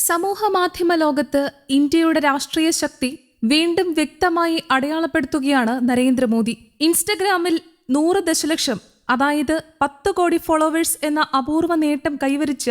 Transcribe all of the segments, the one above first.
സമൂഹമാധ്യമ ലോകത്ത് ഇന്ത്യയുടെ രാഷ്ട്രീയ ശക്തി വീണ്ടും വ്യക്തമായി അടയാളപ്പെടുത്തുകയാണ് നരേന്ദ്രമോദി. ഇൻസ്റ്റഗ്രാമിൽ 100 ദശലക്ഷം, അതായത് 10 കോടി ഫോളോവേഴ്സ് എന്ന അപൂർവ നേട്ടം കൈവരിച്ച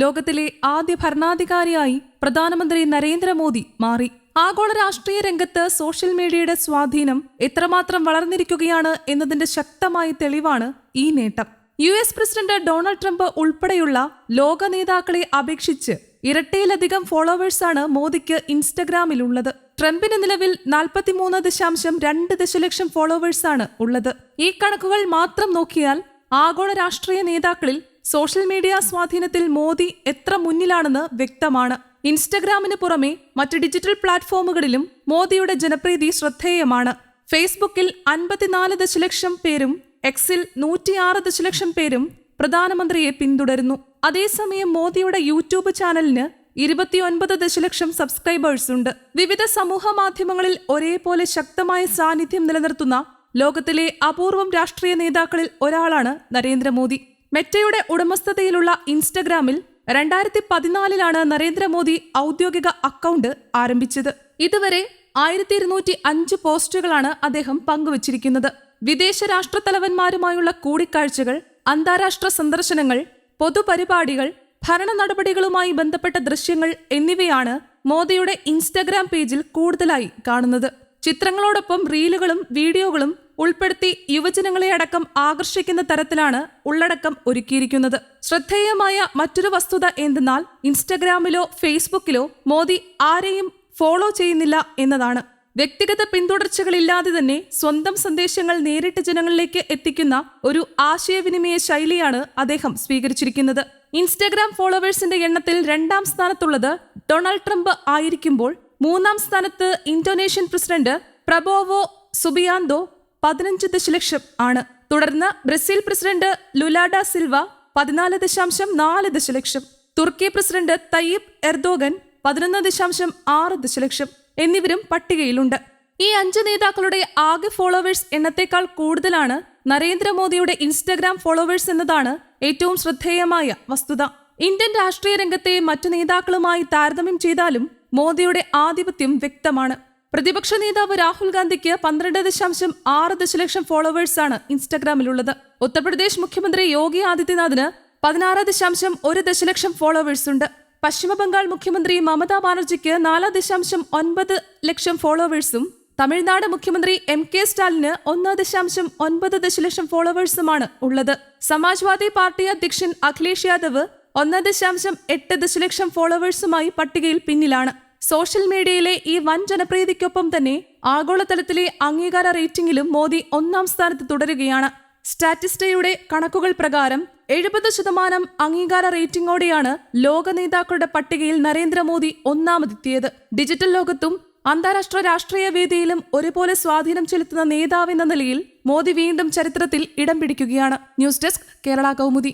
ലോകത്തിലെ ആദ്യ ഭരണാധികാരിയായി പ്രധാനമന്ത്രി നരേന്ദ്രമോദി മാറി. ആഗോള രാഷ്ട്രീയ രംഗത്ത് സോഷ്യൽ മീഡിയയുടെ സ്വാധീനം എത്രമാത്രം വളർന്നിരിക്കുകയാണ് എന്നതിന്റെ ശക്തമായ തെളിവാണ് ഈ നേട്ടം. US പ്രസിഡന്റ് ഡൊണാൾഡ് ട്രംപ് ഉൾപ്പെടെയുള്ള ലോക നേതാക്കളെ അപേക്ഷിച്ച് ഇരട്ടിയിലധികം ഫോളോവേഴ്സാണ് മോദിക്ക് ഇൻസ്റ്റഗ്രാമിലുള്ളത്. ട്രംപിന് നിലവിൽ 43.2 ദശലക്ഷം ഫോളോവേഴ്സാണ് ഉള്ളത്. ഈ കണക്കുകൾ മാത്രം നോക്കിയാൽ ആഗോള രാഷ്ട്രീയ നേതാക്കളിൽ സോഷ്യൽ മീഡിയ സ്വാധീനത്തിൽ മോദി എത്ര മുന്നിലാണെന്ന് വ്യക്തമാണ്. ഇൻസ്റ്റഗ്രാമിന് പുറമെ മറ്റ് ഡിജിറ്റൽ പ്ലാറ്റ്ഫോമുകളിലും മോദിയുടെ ജനപ്രീതി ശ്രദ്ധേയമാണ്. ഫേസ്ബുക്കിൽ 54 ദശലക്ഷം പേരും എക്സിൽ 106 ദശലക്ഷം പേരും പ്രധാനമന്ത്രിയെ പിന്തുടരുന്നു. അതേസമയം മോദിയുടെ യൂട്യൂബ് ചാനലിന് 29 ദശലക്ഷം സബ്സ്ക്രൈബേഴ്സ് ഉണ്ട്. വിവിധ സമൂഹ മാധ്യമങ്ങളിൽ ഒരേപോലെ ശക്തമായ സാന്നിധ്യം നിലനിർത്തുന്ന ലോകത്തിലെ അപൂർവം രാഷ്ട്രീയ നേതാക്കളിൽ ഒരാളാണ് നരേന്ദ്രമോദി. മെറ്റയുടെ ഉടമസ്ഥതയിലുള്ള ഇൻസ്റ്റഗ്രാമിൽ 2014 നരേന്ദ്രമോദി ഔദ്യോഗിക അക്കൗണ്ട് ആരംഭിച്ചത്. ഇതുവരെ 1205 പോസ്റ്റുകളാണ് അദ്ദേഹം പങ്കുവച്ചിരിക്കുന്നത്. വിദേശ രാഷ്ട്രത്തലവന്മാരുമായുള്ള കൂടിക്കാഴ്ചകൾ, അന്താരാഷ്ട്ര സന്ദർശനങ്ങൾ, പൊതുപരിപാടികൾ, ഭരണ നടപടികളുമായി ബന്ധപ്പെട്ട ദൃശ്യങ്ങൾ എന്നിവയാണ് മോദിയുടെ ഇൻസ്റ്റഗ്രാം പേജിൽ കൂടുതലായി കാണുന്നത്. ചിത്രങ്ങളോടൊപ്പം റീലുകളും വീഡിയോകളും ഉൾപ്പെടുത്തി യുവജനങ്ങളെ അടക്കം ആകർഷിക്കുന്ന തരത്തിലാണ് ഉള്ളടക്കം ഒരുക്കിയിരിക്കുന്നത്. ശ്രദ്ധേയമായ മറ്റൊരു വസ്തുത എന്തെന്നാൽ ഇൻസ്റ്റഗ്രാമിലോ ഫേസ്ബുക്കിലോ മോദി ആരെയും ഫോളോ ചെയ്യുന്നില്ല എന്നതാണ്. വ്യക്തിഗത പിന്തുടർച്ചകളില്ലാതെ തന്നെ സ്വന്തം സന്ദേശങ്ങൾ നേരിട്ട് ജനങ്ങളിലേക്ക് എത്തിക്കുന്ന ഒരു ആശയവിനിമയ ശൈലിയാണ് അദ്ദേഹം സ്വീകരിച്ചിരിക്കുന്നത്. ഇൻസ്റ്റഗ്രാം ഫോളോവേഴ്സിന്റെ എണ്ണത്തിൽ 2ാം സ്ഥാനത്തുള്ളത് ഡൊണാൾഡ് ട്രംപ് ആയിരിക്കുമ്പോൾ 3ാം സ്ഥാനത്ത് ഇന്തോനേഷ്യൻ പ്രസിഡന്റ് പ്രബോവോ സുബിയാന്തോ 15 ദശലക്ഷം ആണ്. തുടർന്ന് Brazil president Lula da Silva 14.4 ദശലക്ഷം, തുർക്കി പ്രസിഡന്റ് തയ്യിബ് എർദോഗൻ 11.6 ദശലക്ഷം എന്നിവരും പട്ടികയിലുണ്ട്. ഈ 5 നേതാക്കളുടെ ആകെ ഫോളോവേഴ്സ് എണ്ണത്തേക്കാൾ കൂടുതലാണ് നരേന്ദ്രമോദിയുടെ ഇൻസ്റ്റഗ്രാം ഫോളോവേഴ്സ് എന്നതാണ് ഏറ്റവും ശ്രദ്ധേയമായ വസ്തുത. ഇന്ത്യൻ രാഷ്ട്രീയ രംഗത്തെ മറ്റു നേതാക്കളുമായി താരതമ്യം ചെയ്താലും മോദിയുടെ ആധിപത്യം വ്യക്തമാണ്. പ്രതിപക്ഷ നേതാവ് രാഹുൽ ഗാന്ധിക്ക് 12.6 ദശലക്ഷം ഫോളോവേഴ്സാണ് ഇൻസ്റ്റഗ്രാമിലുള്ളത്. ഉത്തർപ്രദേശ് മുഖ്യമന്ത്രി യോഗി ആദിത്യനാഥിന് 16.1 ദശലക്ഷം ഫോളോവേഴ്സ് ഉണ്ട്. പശ്ചിമബംഗാൾ മുഖ്യമന്ത്രി മമതാ ബാനർജിക്ക് 4.9 ലക്ഷം ഫോളോവേഴ്സും തമിഴ്നാട് മുഖ്യമന്ത്രി MK സ്റ്റാലിന് 1.9 ദശലക്ഷം ഫോളോവേഴ്സുമാണ് ഉള്ളത്. സമാജ്വാദി പാർട്ടി അധ്യക്ഷൻ അഖിലേഷ് യാദവ് 1.8 ദശലക്ഷം ഫോളോവേഴ്സുമായി പട്ടികയിൽ പിന്നിലാണ്. സോഷ്യൽ മീഡിയയിലെ ഈ വൻ ജനപ്രീതിക്കൊപ്പം തന്നെ ആഗോളതലത്തിലെ അംഗീകാര റേറ്റിംഗിലും മോദി 1ാം സ്ഥാനത്ത് തുടരുകയാണ്. സ്റ്റാറ്റിസ്റ്റയുടെ കണക്കുകൾ പ്രകാരം 70% അംഗീകാര റേറ്റിംഗോടെയാണ് ലോക നേതാക്കളുടെ പട്ടികയിൽ നരേന്ദ്രമോദി 1ാമതെത്തിയത്. ഡിജിറ്റൽ ലോകത്തും അന്താരാഷ്ട്ര രാഷ്ട്രീയ വേദിയിലും ഒരുപോലെ സ്വാധീനം ചെലുത്തുന്ന നേതാവെന്ന നിലയിൽ മോദി വീണ്ടും ചരിത്രത്തിൽ ഇടം പിടിക്കുകയാണ്. News desk, Kerala Kaumudi.